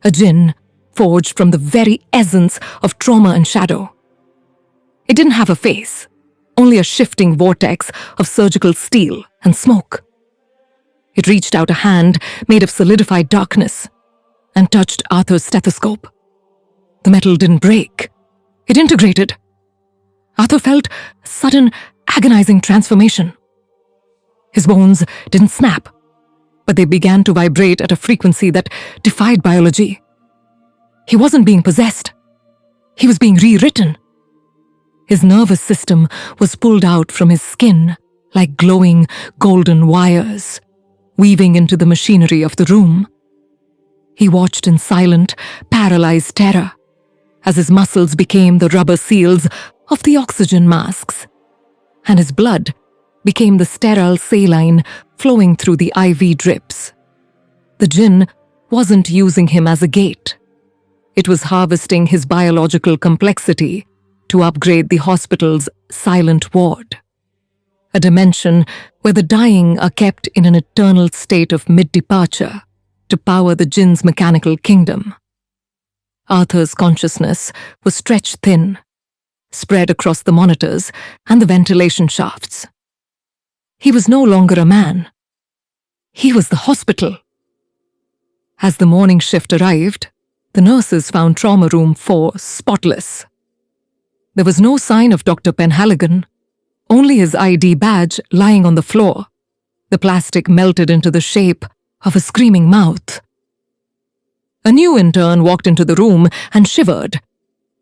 A jinn forged from the very essence of trauma and shadow. It didn't have a face, only a shifting vortex of surgical steel and smoke. It reached out a hand made of solidified darkness and touched Arthur's stethoscope. The metal didn't break. It integrated. Arthur felt a sudden, agonizing transformation. His bones didn't snap, but they began to vibrate at a frequency that defied biology. He wasn't being possessed. He was being rewritten. His nervous system was pulled out from his skin like glowing golden wires, weaving into the machinery of the room. He watched in silent, paralyzed terror as his muscles became the rubber seals of the oxygen masks, and his blood became the sterile saline flowing through the IV drips. The jinn wasn't using him as a gate. It was harvesting his biological complexity to upgrade the hospital's silent ward, a dimension where the dying are kept in an eternal state of mid-departure to power the jinn's mechanical kingdom. Arthur's consciousness was stretched thin, spread across the monitors and the ventilation shafts. He was no longer a man. He was the hospital. As the morning shift arrived, the nurses found Trauma Room 4 spotless. There was no sign of Dr. Penhaligon, only his ID badge lying on the floor, the plastic melted into the shape of a screaming mouth. A new intern walked into the room and shivered,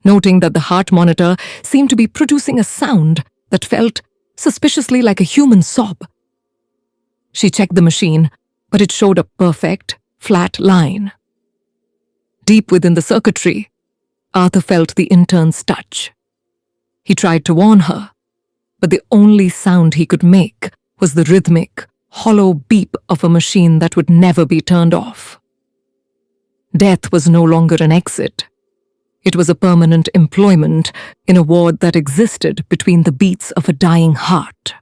noting that the heart monitor seemed to be producing a sound that felt suspiciously like a human sob. She checked the machine, but it showed a perfect, flat line. Deep within the circuitry, Arthur felt the intern's touch. He tried to warn her, but the only sound he could make was the rhythmic, hollow beep of a machine that would never be turned off. Death was no longer an exit. It was a permanent employment in a ward that existed between the beats of a dying heart.